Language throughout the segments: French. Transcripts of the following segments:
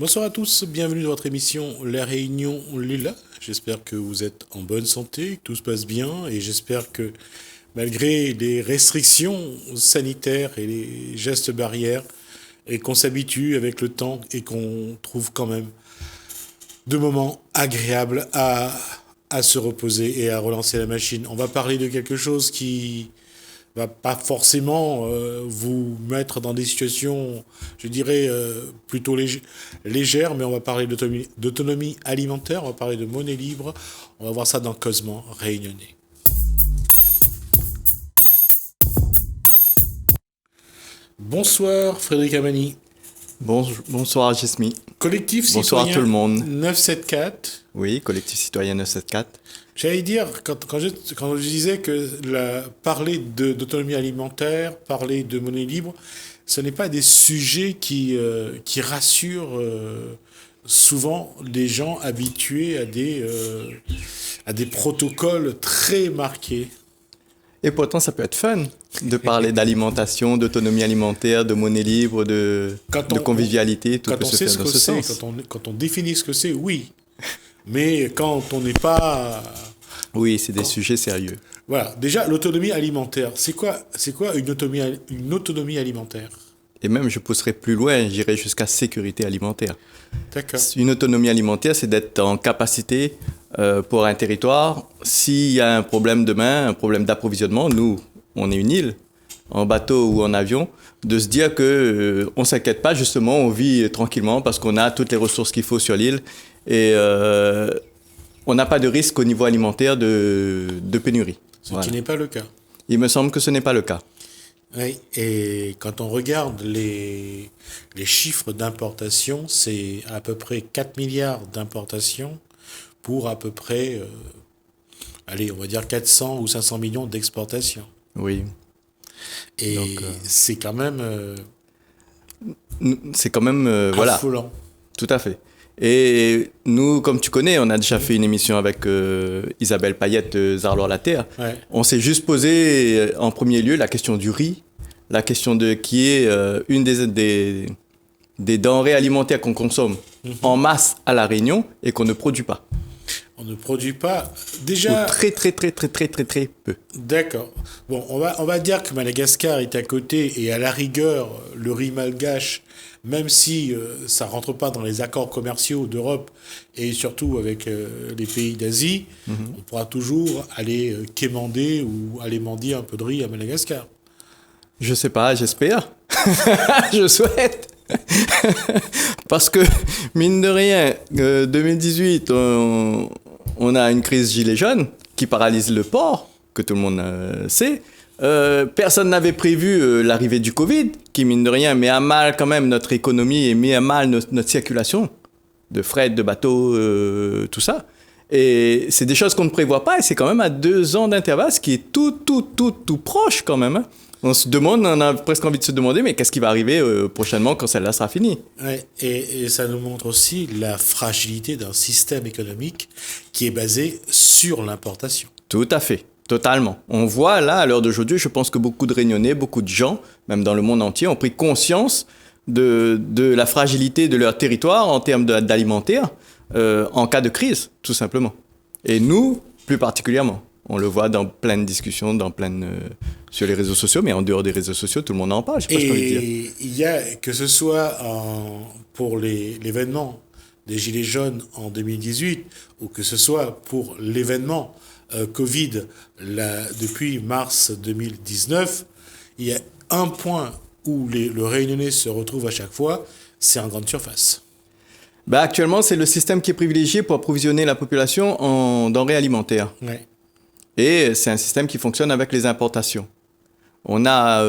Bonsoir à tous, bienvenue dans votre émission La Réunion Lila. J'espère que vous êtes en bonne santé, que tout se passe bien et j'espère que malgré les restrictions sanitaires et les gestes barrières et qu'on s'habitue avec le temps et qu'on trouve quand même de moments agréables à se reposer et à relancer la machine. On va parler de quelque chose qui va pas forcément vous mettre dans des situations, je dirais, plutôt légères, mais on va parler d'autonomie alimentaire, on va parler de monnaie libre, on va voir ça dans Cosmo Réunionnais. Bonsoir Frédéric Amani. Bonsoir Jesmi. Collectif Bonsoir citoyen tout le monde. 974. Oui, collectif citoyen 974. J'allais dire, quand je disais que parler d'autonomie alimentaire, parler de monnaie libre, ce n'est pas des sujets qui rassurent souvent les gens habitués à des protocoles très marqués. Et pourtant, ça peut être fun de parler d'alimentation, d'autonomie alimentaire, de monnaie libre, de convivialité, tout peut se faire dans ce sens. Quand on définit ce que c'est, oui. Mais quand on n'est pas... Oui, c'est des sujets sérieux. Voilà. Déjà, l'autonomie alimentaire, c'est quoi une autonomie alimentaire? Et même, je pousserai plus loin, j'irai jusqu'à sécurité alimentaire. D'accord. Une autonomie alimentaire, c'est d'être en capacité pour un territoire, s'il y a un problème demain, un problème d'approvisionnement, nous, on est une île, en bateau ou en avion, de se dire que on s'inquiète pas, justement, on vit tranquillement parce qu'on a toutes les ressources qu'il faut sur l'île et on n'a pas de risque au niveau alimentaire de pénurie. Ce qui n'est pas le cas. Il me semble que ce n'est pas le cas. Oui, et quand on regarde les chiffres d'importation, c'est à peu près 4 milliards d'importations pour à peu près, allez, on va dire 400 ou 500 millions d'exportations. Oui. Et donc, c'est quand même... voilà. Affolant. Tout à fait. Et nous, comme tu connais, on a déjà fait une émission avec Isabelle Payette de Zarlor la Terre. Ouais. On s'est juste posé en premier lieu la question du riz, la question de qui est une des denrées alimentaires qu'on consomme en masse à La Réunion et qu'on ne produit pas. On ne produit pas déjà... Ou très peu. D'accord. Bon, on va dire que Madagascar est à côté et à la rigueur, le riz malgache, même si ça rentre pas dans les accords commerciaux d'Europe et surtout avec les pays d'Asie, on pourra toujours aller quémander ou aller mendier un peu de riz à Madagascar. Je sais pas, j'espère. Je souhaite. Parce que, mine de rien, 2018, on a une crise gilet jaune qui paralyse le port, que tout le monde sait. Personne n'avait prévu l'arrivée du Covid, qui, mine de rien, met à mal quand même notre économie et met à mal notre circulation de fret, de bateaux, tout ça. Et c'est des choses qu'on ne prévoit pas et c'est quand même à 2 ans d'intervalle, ce qui est tout proche quand même. Hein. On se demande, on a presque envie de se demander, mais qu'est-ce qui va arriver prochainement quand celle-là sera finie? Ouais, et ça nous montre aussi la fragilité d'un système économique qui est basé sur l'importation. Tout à fait, totalement. On voit là, à l'heure d'aujourd'hui, je pense que beaucoup de Réunionnais, beaucoup de gens, même dans le monde entier, ont pris conscience de la fragilité de leur territoire en termes d'alimentaire en cas de crise, tout simplement. Et nous, plus particulièrement. On le voit dans plein de discussions, sur les réseaux sociaux, mais en dehors des réseaux sociaux, tout le monde en parle. Je sais pas ce qu'on veut dire. Et il y a, que ce soit pour l'événement des Gilets jaunes en 2018, ou que ce soit pour l'événement Covid depuis mars 2019, il y a un point où le Réunionnais se retrouve à chaque fois, c'est en grande surface. Bah, actuellement, c'est le système qui est privilégié pour approvisionner la population en denrées alimentaires. Ouais. Et c'est un système qui fonctionne avec les importations. On a,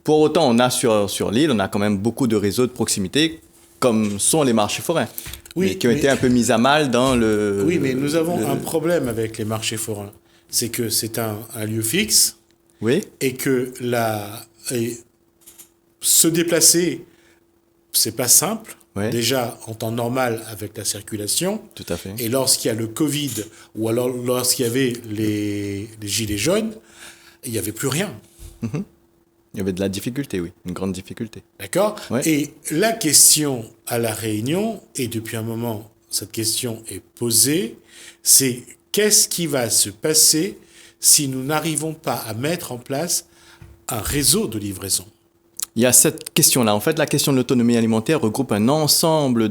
pour autant, on a sur l'île, on a quand même beaucoup de réseaux de proximité, comme sont les marchés forains, Oui, qui ont été un peu mis à mal dans le... Oui, mais nous avons un problème avec les marchés forains. C'est que c'est un lieu fixe, oui, et que se déplacer, c'est pas simple. Ouais. Déjà en temps normal avec la circulation. Tout à fait. Et lorsqu'il y a le Covid, ou alors lorsqu'il y avait les gilets jaunes, il n'y avait plus rien. Il y avait de la difficulté, oui, une grande difficulté. D'accord? Ouais. Et la question à La Réunion, et depuis un moment, cette question est posée, c'est qu'est-ce qui va se passer si nous n'arrivons pas à mettre en place un réseau de livraison? Il y a cette question-là. En fait, la question de l'autonomie alimentaire regroupe un ensemble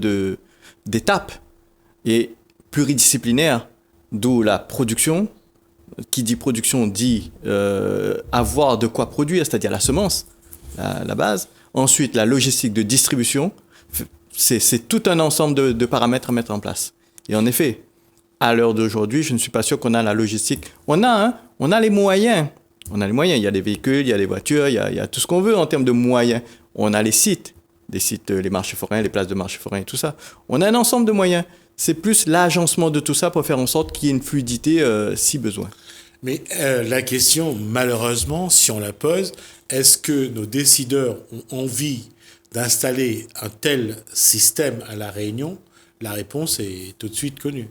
d'étapes et pluridisciplinaires, d'où la production. Qui dit production dit avoir de quoi produire, c'est-à-dire la semence, la base. Ensuite, la logistique de distribution. C'est tout un ensemble de paramètres à mettre en place. Et en effet, à l'heure d'aujourd'hui, je ne suis pas sûr qu'on a la logistique. On a les moyens. On a les moyens. Il y a les véhicules, il y a les voitures, il y a tout ce qu'on veut en termes de moyens. On a les sites, les marchés forains, les places de marchés forains et tout ça. On a un ensemble de moyens. C'est plus l'agencement de tout ça pour faire en sorte qu'il y ait une fluidité si besoin. Mais la question, malheureusement, si on la pose, est-ce que nos décideurs ont envie d'installer un tel système à La Réunion? La réponse est tout de suite connue.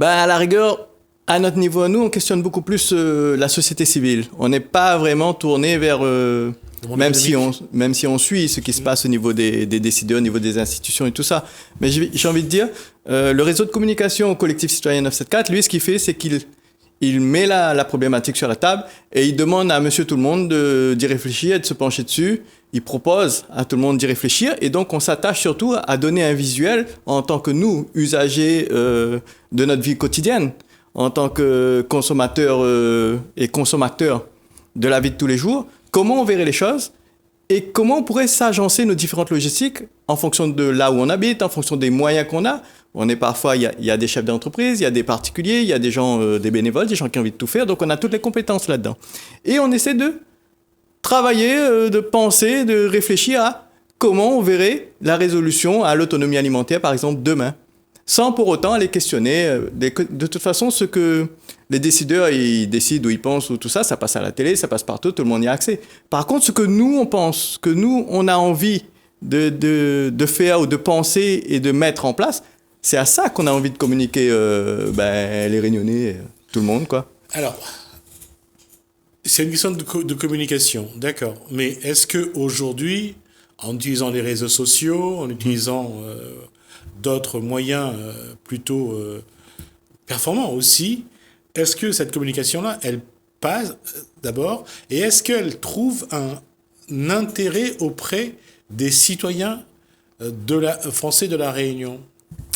À la rigueur, à notre niveau, nous, on questionne beaucoup plus la société civile. On n'est pas vraiment tourné vers... même si on suit ce qui se passe au niveau des décideurs, au niveau des institutions et tout ça. Mais j'ai envie de dire, le réseau de communication collectif citoyen 974, lui, ce qu'il fait, c'est qu'il met la problématique sur la table et il demande à monsieur tout le monde d'y réfléchir et de se pencher dessus. Il propose à tout le monde d'y réfléchir et donc on s'attache surtout à donner un visuel en tant que nous, usagers de notre vie quotidienne, en tant que consommateurs et consommateurs de la vie de tous les jours. Comment on verrait les choses et comment on pourrait s'agencer nos différentes logistiques en fonction de là où on habite, en fonction des moyens qu'on a. On est parfois, il y a des chefs d'entreprise, il y a des particuliers, il y a des gens, des bénévoles, des gens qui ont envie de tout faire. Donc on a toutes les compétences là-dedans. Et on essaie de travailler, de penser, de réfléchir à comment on verrait la résolution à l'autonomie alimentaire, par exemple, demain. Sans pour autant aller questionner. De toute façon, ce que les décideurs ils décident ou ils pensent ou tout ça, ça passe à la télé, ça passe partout, tout le monde y a accès. Par contre, ce que nous, on pense, ce que nous, on a envie de faire ou de penser et de mettre en place, c'est à ça qu'on a envie de communiquer les Réunionnais, tout le monde, quoi. Alors, c'est une question de communication, d'accord. Mais est-ce qu'aujourd'hui, en utilisant les réseaux sociaux, en utilisant d'autres moyens plutôt performants aussi, est-ce que cette communication-là, elle passe d'abord, et est-ce qu'elle trouve un intérêt auprès des citoyens français de La Réunion?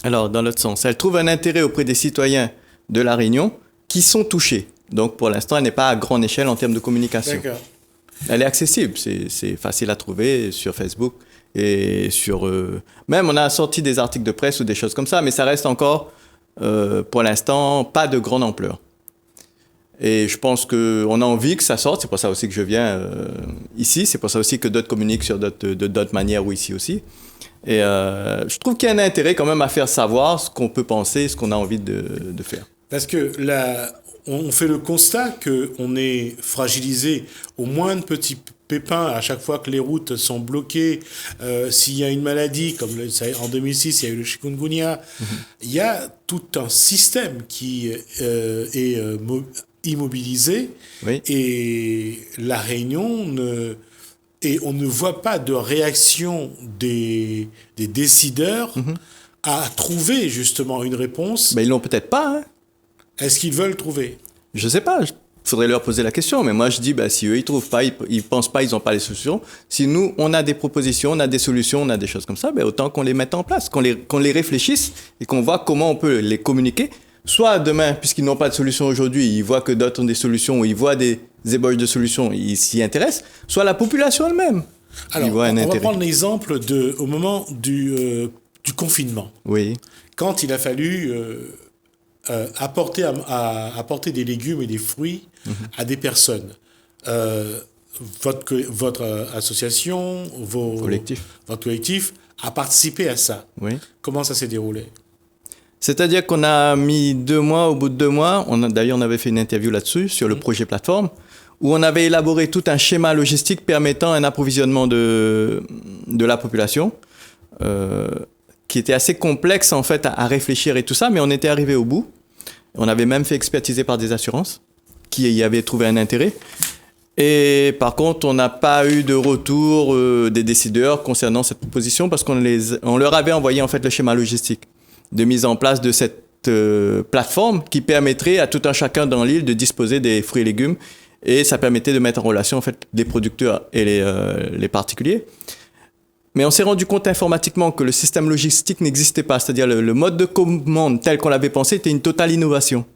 Alors, dans l'autre sens, elle trouve un intérêt auprès des citoyens de La Réunion qui sont touchés. Donc, pour l'instant, elle n'est pas à grande échelle en termes de communication. D'accord. Elle est accessible, c'est facile à trouver sur Facebook et sur... Même, on a sorti des articles de presse ou des choses comme ça, mais ça reste encore, pour l'instant, pas de grande ampleur. Et je pense qu'on a envie que ça sorte, c'est pour ça aussi que je viens ici, c'est pour ça aussi que d'autres communiquent sur d'autres manières ou ici aussi. Et je trouve qu'il y a un intérêt quand même à faire savoir ce qu'on peut penser, ce qu'on a envie de faire. Parce que là, on fait le constat qu'on est fragilisé au moins de petits pépins à chaque fois que les routes sont bloquées. S'il y a une maladie, comme en 2006, il y a eu le chikungunya, il y a tout un système qui est immobilisé. Oui. Et La Réunion et on ne voit pas de réaction des décideurs à trouver justement une réponse. Mais ils l'ont peut-être pas, hein. Est-ce qu'ils veulent trouver? Je sais pas, faudrait leur poser la question, mais moi je dis, si eux ils trouvent pas, ils pensent pas, ils n'ont pas les solutions. Si nous, on a des propositions, on a des solutions, on a des choses comme ça, autant qu'on les mette en place, qu'on les réfléchisse et qu'on voit comment on peut les communiquer. Soit demain, puisqu'ils n'ont pas de solution aujourd'hui, ils voient que d'autres ont des solutions, ou ils voient des ébauches de solutions, ils s'y intéressent, soit la population elle-même. Alors, on va prendre l'exemple au moment du confinement. Oui. Quand il a fallu apporter des légumes et des fruits à des personnes. Votre association, votre collectif a participé à ça. Oui. Comment ça s'est déroulé? C'est-à-dire qu'on a mis 2 mois, au bout de 2 mois, d'ailleurs on avait fait une interview là-dessus, sur le projet plateforme, où on avait élaboré tout un schéma logistique permettant un approvisionnement de la population, qui était assez complexe en fait à réfléchir et tout ça, mais on était arrivé au bout. On avait même fait expertiser par des assurances, qui y avaient trouvé un intérêt. Et par contre, on n'a pas eu de retour des décideurs concernant cette proposition parce on leur avait envoyé en fait le schéma logistique de mise en place de cette plateforme qui permettrait à tout un chacun dans l'île de disposer des fruits et légumes, et ça permettait de mettre en relation en fait les producteurs et les particuliers. Mais on s'est rendu compte informatiquement que le système logistique n'existait pas, c'est-à-dire le mode de commande tel qu'on l'avait pensé était une totale innovation.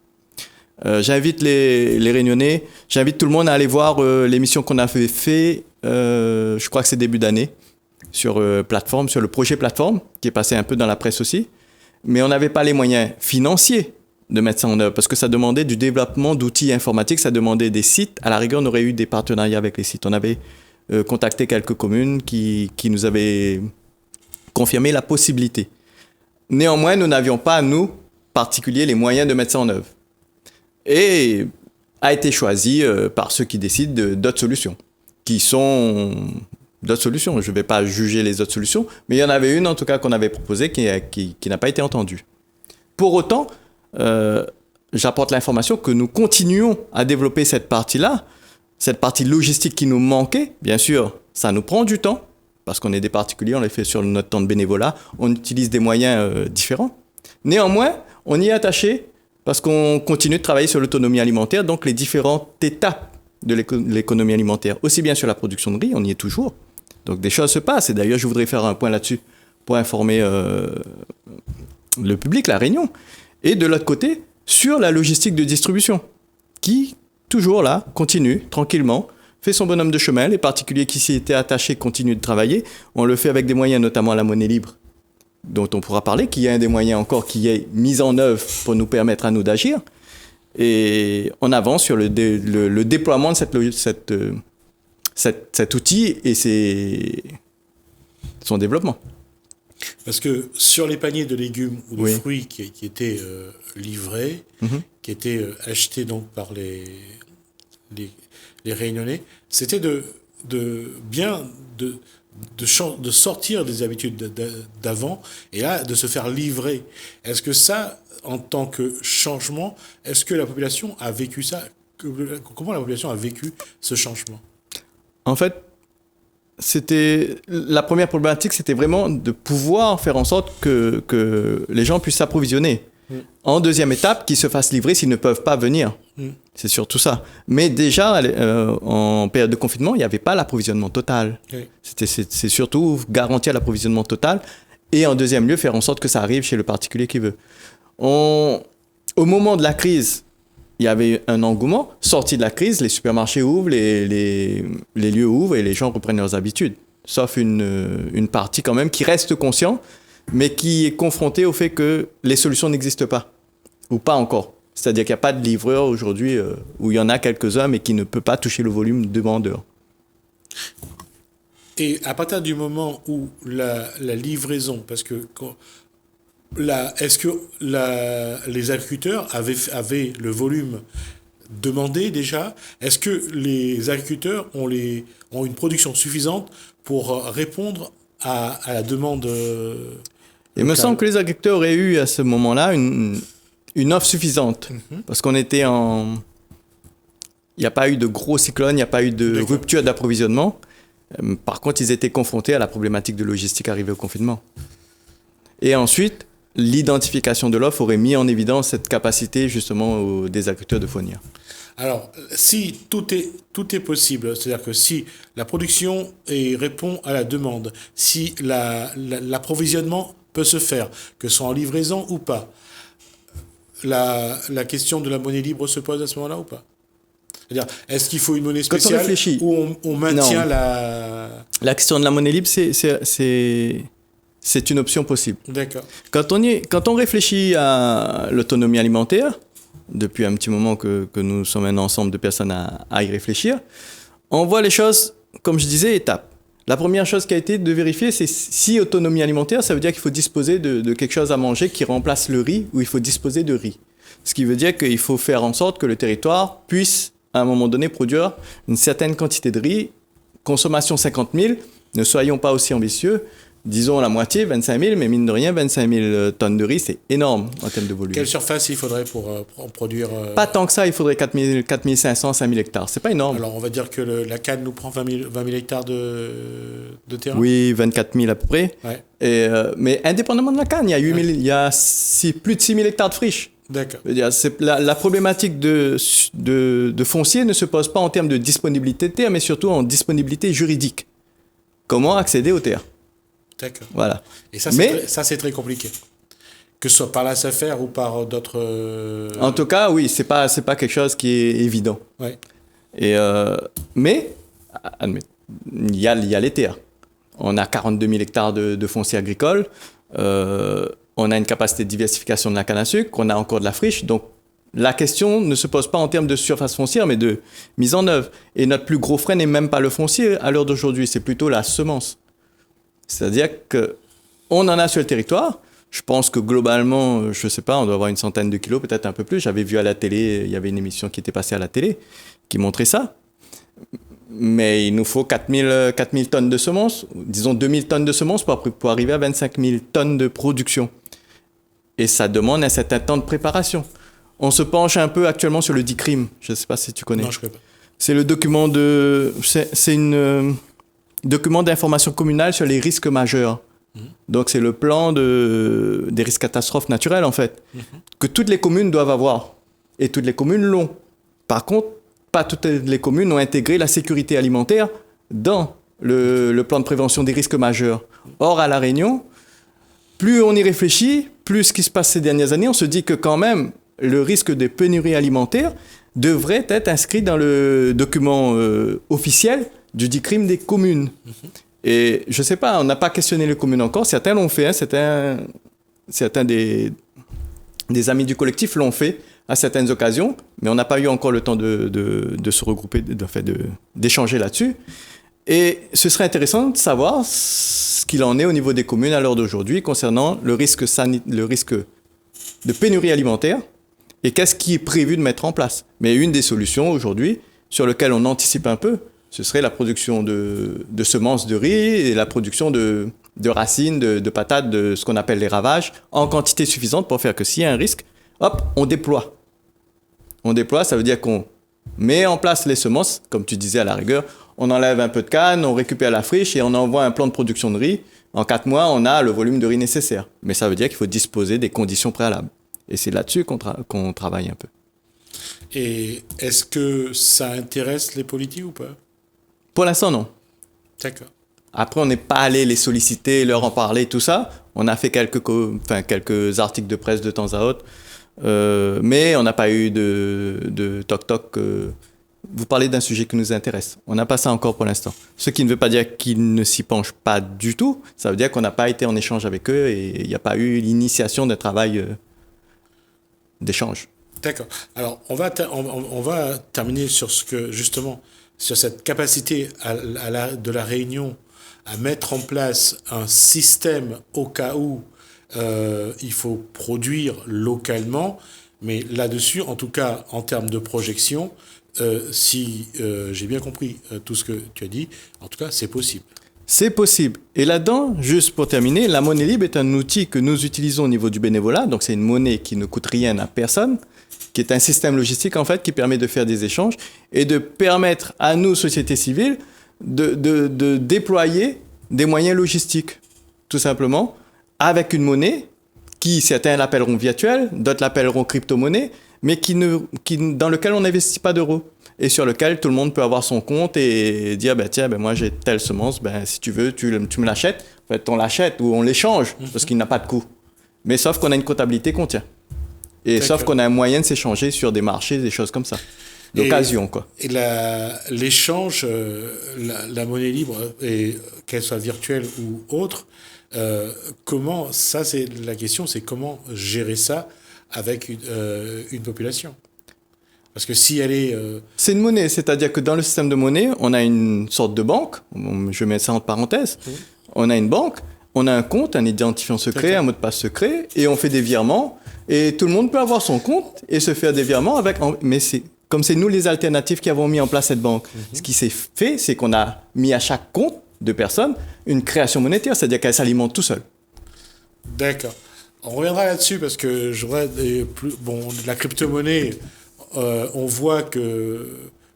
J'invite les Réunionnais, j'invite tout le monde à aller voir l'émission qu'on avait fait, je crois que c'est début d'année, sur plateforme, sur le projet plateforme, qui est passé un peu dans la presse aussi. Mais on n'avait pas les moyens financiers de mettre ça en œuvre, parce que ça demandait du développement d'outils informatiques, ça demandait des sites. À la rigueur, on aurait eu des partenariats avec les sites. On avait contacté quelques communes qui nous avaient confirmé la possibilité. Néanmoins, nous n'avions pas, nous, particuliers, les moyens de mettre ça en œuvre. Et a été choisi par ceux qui décident d'autres solutions, qui sont d'autres solutions. Je ne vais pas juger les autres solutions, mais il y en avait une en tout cas qu'on avait proposée qui n'a pas été entendue. Pour autant, j'apporte l'information que nous continuons à développer cette partie-là, cette partie logistique qui nous manquait. Bien sûr, ça nous prend du temps, parce qu'on est des particuliers, on le fait sur notre temps de bénévolat, on utilise des moyens différents. Néanmoins, on y est attaché, parce qu'on continue de travailler sur l'autonomie alimentaire, donc les différentes étapes de l'économie alimentaire, aussi bien sur la production de riz, on y est toujours. Donc des choses se passent, et d'ailleurs je voudrais faire un point là-dessus pour informer le public, la Réunion. Et de l'autre côté, sur la logistique de distribution, qui, toujours là, continue tranquillement, fait son bonhomme de chemin. Les particuliers qui s'y étaient attachés continuent de travailler. On le fait avec des moyens, notamment la monnaie libre, dont on pourra parler, qui est un des moyens encore qui est mis en œuvre pour nous permettre à nous d'agir. Et on avance sur le déploiement de cet outil et son développement. Parce que sur les paniers de légumes ou de fruits qui étaient livrés, qui étaient achetés donc par les Réunionnais, c'était de sortir des habitudes d'avant et là de se faire livrer. Est-ce que ça, en tant que changement, est-ce que la population a vécu ça? Comment la population a vécu ce changement? En fait, la première problématique, c'était vraiment de pouvoir faire en sorte que les gens puissent s'approvisionner. En deuxième étape, qu'ils se fassent livrer s'ils ne peuvent pas venir. C'est surtout ça. Mais déjà, en période de confinement, il n'y avait pas l'approvisionnement total. C'est surtout garantir l'approvisionnement total. Et en deuxième lieu, faire en sorte que ça arrive chez le particulier qui veut. Au moment de la crise, il y avait un engouement. Sorti de la crise, les supermarchés ouvrent, les lieux ouvrent et les gens reprennent leurs habitudes. Sauf une partie quand même qui reste conscient, mais qui est confrontée au fait que les solutions n'existent pas, ou pas encore. C'est-à-dire qu'il n'y a pas de livreur aujourd'hui, où il y en a quelques-uns, mais qui ne peut pas toucher le volume de vendeurs. Et à partir du moment où la livraison, parce que est-ce que les agriculteurs avaient le volume demandé déjà? Est-ce que les agriculteurs ont une production suffisante pour répondre à la demande Il me semble que les agriculteurs auraient eu à ce moment-là une offre suffisante. Parce qu'on était il n'y a pas eu de gros cyclones, il n'y a pas eu de rupture d'approvisionnement. Par contre, ils étaient confrontés à la problématique de logistique arrivée au confinement. Et ensuite, l'identification de l'offre aurait mis en évidence cette capacité justement des agriculteurs de fournir. Alors, si tout est possible, c'est-à-dire que si la production répond à la demande, si l'approvisionnement peut se faire, que ce soit en livraison ou pas, la question de la monnaie libre se pose à ce moment-là ou pas? C'est-à-dire, est-ce qu'il faut une monnaie spéciale ou on maintient La question de la monnaie libre, c'est une option possible. D'accord. Quand on réfléchit à l'autonomie alimentaire, depuis un petit moment que nous sommes un ensemble de personnes à y réfléchir, on voit les choses, comme je disais, étapes. La première chose qui a été de vérifier, c'est si autonomie alimentaire, ça veut dire qu'il faut disposer de quelque chose à manger qui remplace le riz, ou il faut disposer de riz. Ce qui veut dire qu'il faut faire en sorte que le territoire puisse, à un moment donné, produire une certaine quantité de riz. Consommation 50 000, ne soyons pas aussi ambitieux. disons la moitié, 25 000, mais mine de rien, 25 000 tonnes de riz, c'est énorme en termes de volume. Quelle surface il faudrait pour en produire Pas tant que ça, il faudrait 4 500, 5 000 hectares. C'est pas énorme. Alors, on va dire que la canne nous prend 20 000 hectares de terrain. Oui, 24 000 à peu près. Ouais. Et, mais indépendamment de la canne, il y a, 8 000, il y a plus de 6 000 hectares de friches. D'accord. La problématique de foncier ne se pose pas en termes de disponibilité de terre, mais surtout en disponibilité juridique. Comment accéder aux terres? D'accord. Voilà. Et ça, c'est très compliqué. Que ce soit par la SAFER ou par d'autres... En tout cas, oui, c'est pas quelque chose qui est évident. Ouais. Et, mais, il y a les terres. On a 42 000 hectares de foncier agricole. On a une capacité de diversification de la canne à sucre. On a encore de la friche. Donc, la question ne se pose pas en termes de surface foncière, mais de mise en œuvre. Et notre plus gros frein n'est même pas le foncier à l'heure d'aujourd'hui, c'est plutôt la semence. C'est-à-dire qu'on en a sur le territoire. Je pense que globalement, je ne sais pas, on doit avoir une centaine de kilos, peut-être un peu plus. J'avais vu à la télé, il y avait une émission qui était passée à la télé qui montrait ça. Mais il nous faut 4 000 tonnes de semences, disons 2 000 tonnes de semences pour arriver à 25 000 tonnes de production. Et ça demande un certain temps de préparation. On se penche un peu actuellement sur le DICRIM. Je ne sais pas si tu connais. Non, je ne connais pas. C'est le document document d'information communale sur les risques majeurs. Donc, c'est le plan des risques catastrophes naturelles, en fait, que toutes les communes doivent avoir. Et toutes les communes l'ont. Par contre, pas toutes les communes ont intégré la sécurité alimentaire dans le plan de prévention des risques majeurs. Or, à La Réunion, plus on y réfléchit, plus ce qui se passe ces dernières années, on se dit que quand même, le risque de pénurie alimentaire devrait être inscrit dans le document officiel du DICRIM des communes. Et je ne sais pas, on n'a pas questionné les communes encore. Certains l'ont fait, certains des amis du collectif l'ont fait à certaines occasions, mais on n'a pas eu encore le temps de se regrouper, d'échanger là-dessus. Et ce serait intéressant de savoir ce qu'il en est au niveau des communes à l'heure d'aujourd'hui concernant le risque de pénurie alimentaire et qu'est-ce qui est prévu de mettre en place. Mais une des solutions aujourd'hui, sur laquelle on anticipe un peu, ce serait la production de semences de riz et la production de racines, de patates, de ce qu'on appelle les ravages, en quantité suffisante pour faire que s'il y a un risque, hop, on déploie. On déploie, ça veut dire qu'on met en place les semences, comme tu disais à la rigueur, on enlève un peu de canne, on récupère la friche et on envoie un plan de production de riz. En 4 mois, on a le volume de riz nécessaire. Mais ça veut dire qu'il faut disposer des conditions préalables. Et c'est là-dessus qu'on travaille un peu. Et est-ce que ça intéresse les politiques ou pas? Pour l'instant, non. D'accord. Après, on n'est pas allé les solliciter, leur en parler, tout ça. On a fait quelques articles de presse de temps à autre. Mais on n'a pas eu de toc-toc. Vous parlez d'un sujet qui nous intéresse. On n'a pas ça encore pour l'instant. Ce qui ne veut pas dire qu'ils ne s'y penchent pas du tout. Ça veut dire qu'on n'a pas été en échange avec eux et il n'y a pas eu l'initiation d'un travail d'échange. D'accord. Alors, on va terminer sur sur cette capacité de la Réunion à mettre en place un système au cas où il faut produire localement. Mais là-dessus, en tout cas, en termes de projection, si j'ai bien compris tout ce que tu as dit, en tout cas, c'est possible. C'est possible. Et là-dedans, juste pour terminer, la monnaie libre est un outil que nous utilisons au niveau du bénévolat. Donc, c'est une monnaie qui ne coûte rien à personne, qui est un système logistique, en fait, qui permet de faire des échanges et de permettre à nous, société civile, de déployer des moyens logistiques, tout simplement, avec une monnaie qui, certains l'appelleront virtuelle, d'autres l'appelleront crypto-monnaie, mais dans lequel on n'investit pas d'euros. Et sur lequel tout le monde peut avoir son compte et dire tiens, moi j'ai telle semence, si tu veux, tu me l'achètes. En fait, on l'achète ou on l'échange parce qu'il n'a pas de coût. Mais sauf qu'on a une comptabilité qu'on tient. Et sauf qu'on a un moyen de s'échanger sur des marchés, des choses comme ça. L'occasion, quoi. Et l'échange, la monnaie libre, et qu'elle soit virtuelle ou autre, comment, ça c'est la question, c'est comment gérer ça avec une population? Parce que si elle est... C'est une monnaie, c'est-à-dire que dans le système de monnaie, on a une sorte de banque, je mets ça entre parenthèses, on a une banque, on a un compte, un identifiant secret, un mot de passe secret, et on fait des virements, et tout le monde peut avoir son compte et se faire des virements avec... Mais comme c'est nous les alternatives qui avons mis en place cette banque, ce qui s'est fait, c'est qu'on a mis à chaque compte de personnes une création monétaire, c'est-à-dire qu'elle s'alimente tout seul. D'accord. On reviendra là-dessus parce que la crypto-monnaie, on voit que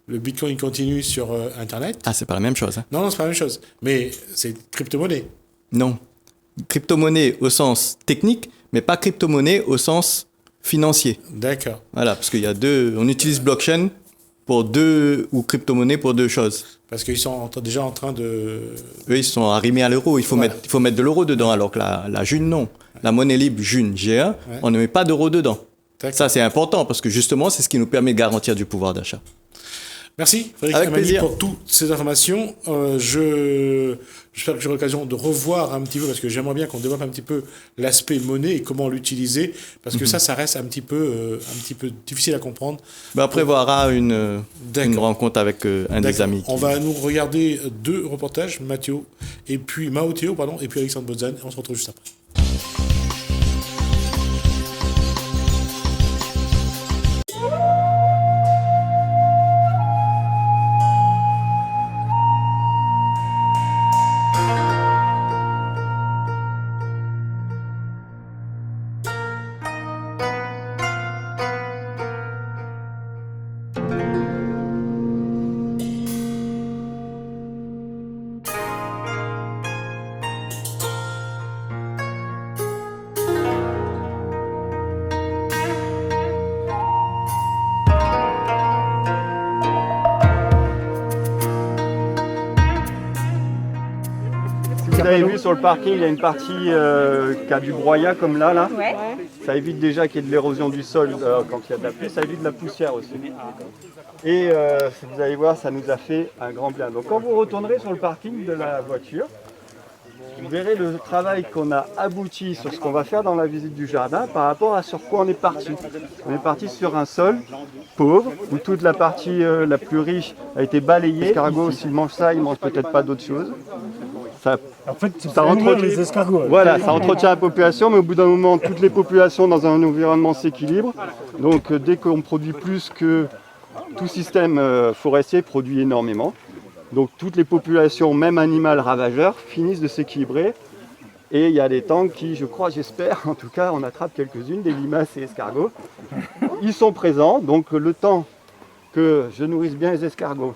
le Bitcoin continue sur Internet. Ah, c'est pas la même chose. Hein. Non, c'est pas la même chose. Mais c'est crypto-monnaie. Non. Crypto-monnaie au sens technique, mais pas crypto-monnaie au sens financier. D'accord. Voilà, parce qu'il y a deux... On utilise blockchain pour deux... ou crypto-monnaie pour deux choses. Parce qu'ils sont déjà en train de... Eux, ils sont arrimés à l'euro. Il faut mettre de l'euro dedans, alors que la June, non. La monnaie libre June G1, on ne met pas d'euros dedans. D'accord. Ça, c'est important, parce que justement, c'est ce qui nous permet de garantir du pouvoir d'achat. Merci Frédéric Avec Amani plaisir. pour toutes ces informations. J'espère que j'aurai l'occasion de revoir un petit peu, parce que j'aimerais bien qu'on développe un petit peu l'aspect monnaie et comment l'utiliser, parce que ça reste un petit peu difficile à comprendre. Ben, on prévoira une rencontre avec un des amis. On va nous regarder deux reportages, Mao et puis Alexandre Bozan, et on se retrouve juste après. Vous avez vu sur le parking, il y a une partie qui a du broyat comme là. Ouais. Ça évite déjà qu'il y ait de l'érosion du sol quand il y a de la pluie, ça évite de la poussière aussi. Et vous allez voir, ça nous a fait un grand bien. Donc quand vous retournerez sur le parking de la voiture, vous verrez le travail qu'on a abouti sur ce qu'on va faire dans la visite du jardin par rapport à sur quoi on est parti. On est parti sur un sol pauvre, où toute la partie la plus riche a été balayée. L'escargot, s'il mange ça, il mange peut-être pas d'autre chose. En fait, Ça entretient les escargots. Voilà, ça entretient la population, mais au bout d'un moment, toutes les populations dans un environnement s'équilibrent. Donc dès qu'on produit plus que tout système forestier produit énormément. Donc toutes les populations, même animales ravageurs, finissent de s'équilibrer. Et il y a des tanks qui, je crois, j'espère, en tout cas, on attrape quelques-unes, des limaces et escargots. Ils sont présents, donc le temps que je nourrisse bien les escargots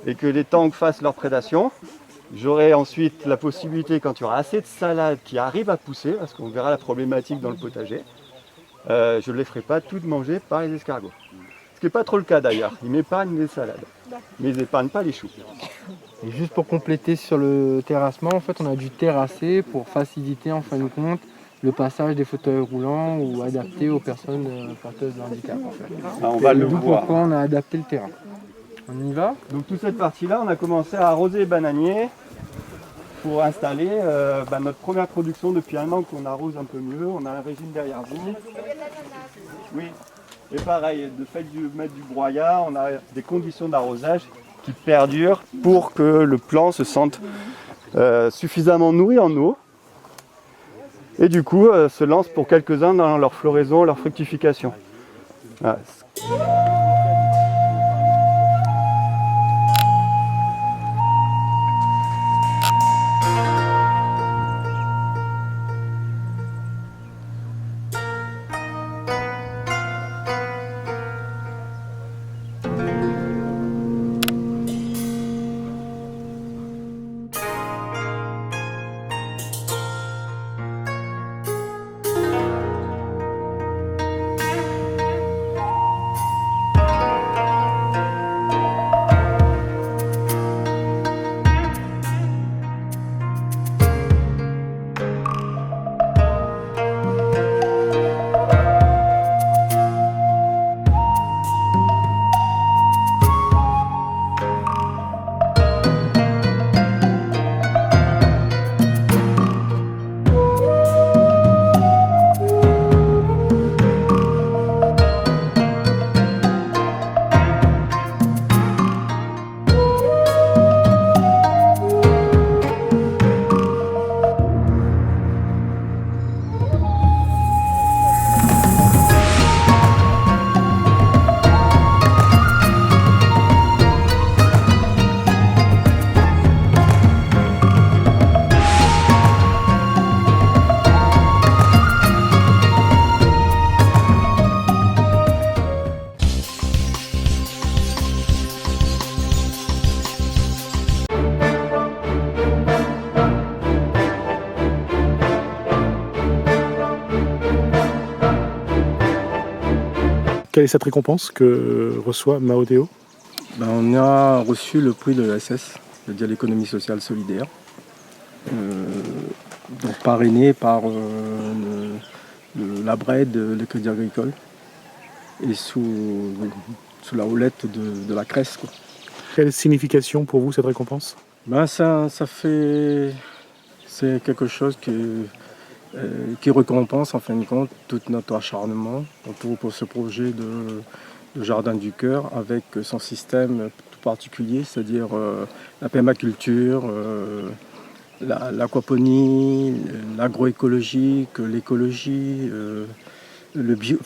et que les tanks fassent leur prédation, j'aurai ensuite la possibilité, quand il y aura assez de salade qui arrive à pousser, parce qu'on verra la problématique dans le potager, je ne les ferai pas toutes manger par les escargots. Ce qui n'est pas trop le cas d'ailleurs, ils m'épargnent les salades, mais ils n'épargnent pas les choux. Et juste pour compléter sur le terrassement, en fait, on a dû terrasser pour faciliter en fin de compte le passage des fauteuils roulants ou adapté aux personnes porteuses de handicap. En fait. Ah, on va le D'où voir. pourquoi on a adapté le terrain. On y va? Donc toute cette partie-là, on a commencé à arroser les bananiers pour installer notre première production depuis un an qu'on arrose un peu mieux. On a un régime derrière vous. Oui. Et pareil, le fait de mettre du broyat, on a des conditions d'arrosage qui perdurent pour que le plant se sente suffisamment nourri en eau. Et du coup, se lance pour quelques-uns dans leur floraison, leur fructification. Voilà. Quelle est cette récompense que reçoit Maodeo? On a reçu le prix de l'ESS, c'est-à-dire l'économie sociale solidaire, donc parrainé par la BRED, le Crédit Agricole, et sous la houlette de la CRES, quoi. Quelle signification pour vous cette récompense? C'est quelque chose qui récompense en fin de compte tout notre acharnement pour ce projet de Jardin du Cœur avec son système tout particulier, c'est-à-dire la permaculture, l'aquaponie, l'agroécologique, l'écologie, le bio,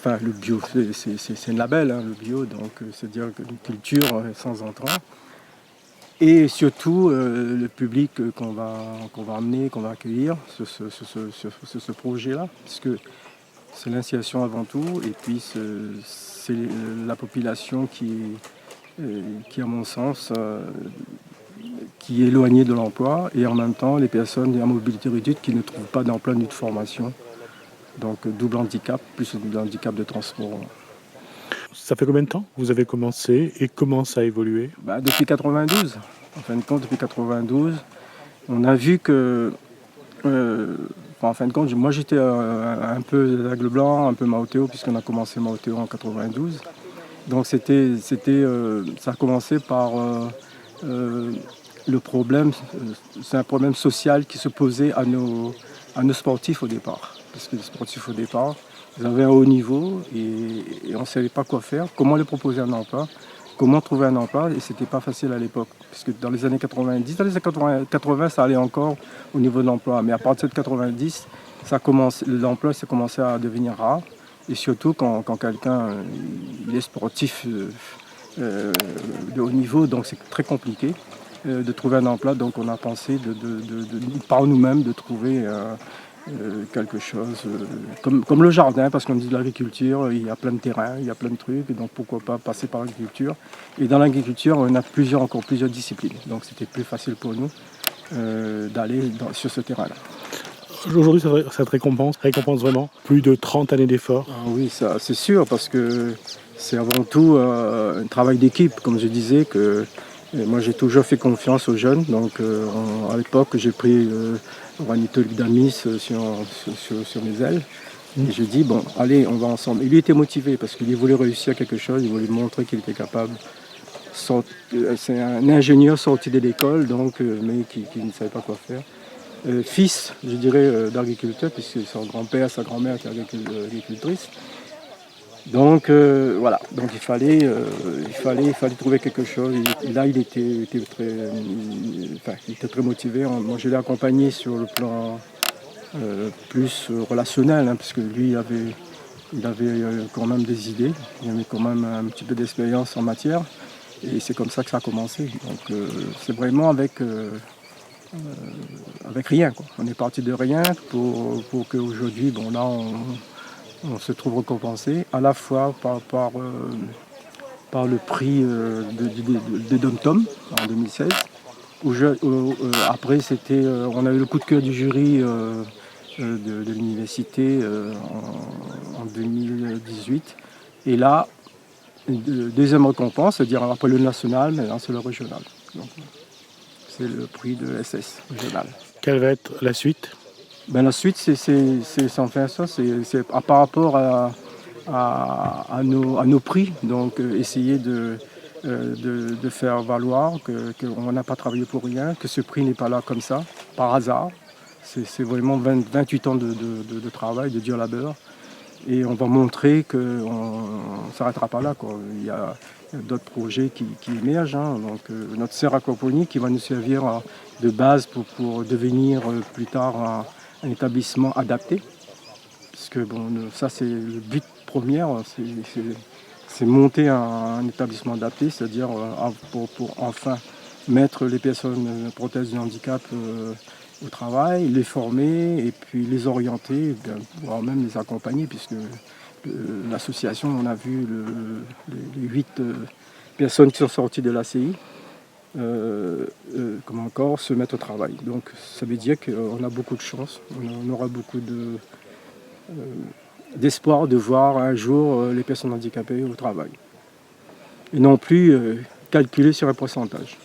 c'est un label, hein, le bio, donc c'est-à-dire une culture sans entrant. Et surtout le public qu'on va amener, qu'on va accueillir sur ce projet-là, puisque c'est l'initiation avant tout, et puis c'est la population qui à mon sens, qui est éloignée de l'emploi, et en même temps les personnes à mobilité réduite qui ne trouvent pas d'emploi ni de formation. Donc double handicap, plus le handicap de transport. Ça fait combien de temps que vous avez commencé et comment ça a évolué? Depuis 92. En fin de compte, depuis 92, on a vu que, en fin de compte, moi j'étais un peu d'Aigle Blanc, un peu Maoteo, puisqu'on a commencé Maoteo en 92. Donc ça a commencé par le problème, c'est un problème social qui se posait à nos sportifs au départ. Parce que les sportifs au départ, ils avaient un haut niveau et on ne savait pas quoi faire, comment leur proposer un emploi, comment trouver un emploi, et c'était pas facile à l'époque. Parce que dans les années 90, dans les années 80, ça allait encore au niveau de l'emploi. Mais à partir de 90, l'emploi s'est commencé à devenir rare. Et surtout quand quelqu'un il est sportif de haut niveau, donc c'est très compliqué de trouver un emploi. Donc on a pensé par nous-mêmes de trouver quelque chose comme le jardin, parce qu'on dit de l'agriculture, il y a plein de terrains, il y a plein de trucs, et donc pourquoi pas passer par l'agriculture. Et dans l'agriculture, on a encore plusieurs disciplines, donc c'était plus facile pour nous d'aller sur ce terrain-là. Aujourd'hui, cette récompense vraiment plus de 30 années d'efforts. Oui, ça, c'est sûr, parce que c'est avant tout un travail d'équipe, comme je disais, que moi j'ai toujours fait confiance aux jeunes. Donc à l'époque, j'ai pris Juanito Ligdamis sur mes ailes. Et je dis, bon, allez, on va ensemble. Et lui était motivé parce qu'il voulait réussir quelque chose, il voulait montrer qu'il était capable. C'est un ingénieur sorti de l'école, donc, mais qui ne savait pas quoi faire. Fils, je dirais, d'agriculteur, puisque son grand-père, sa grand-mère était agricultrice. Donc voilà, donc il fallait trouver quelque chose. Et là, il était très motivé. Moi, je l'ai accompagné sur le plan plus relationnel, hein, parce que lui, il avait quand même des idées, il avait quand même un petit peu d'expérience en matière. Et c'est comme ça que ça a commencé. Donc c'est vraiment avec rien, quoi. On est parti de rien pour qu'aujourd'hui, bon là, on se trouve récompensé à la fois par le prix de Dom-Tom en 2016. Après, on a eu le coup de cœur du jury de l'université en 2018. Et là, deuxième récompense, c'est-à-dire après le national, maintenant c'est le régional. Donc, c'est le prix de SS régional. Quelle va être la suite? La suite, c'est par rapport à nos prix, donc essayer de faire valoir qu'on n'a pas travaillé pour rien, que ce prix n'est pas là comme ça, par hasard. C'est vraiment 28 ans de travail, de dur labeur. Et on va montrer qu'on ne s'arrêtera pas là, quoi. Il y a d'autres projets qui émergent, hein. Donc, notre serre aquaponique qui va nous servir de base pour devenir plus tard un établissement adapté. Parce que bon, ça c'est le but premier, c'est monter un établissement adapté, c'est-à-dire pour enfin mettre les personnes prothèses de handicap au travail, les former et puis les orienter, voire même les accompagner, puisque l'association, on a vu les 8 personnes qui sont sorties de l'ACI, comme encore, se mettre au travail. Donc ça veut dire qu'on a beaucoup de chance, on aura beaucoup d'espoir de voir un jour les personnes handicapées au travail. Et non plus calculer sur un pourcentage.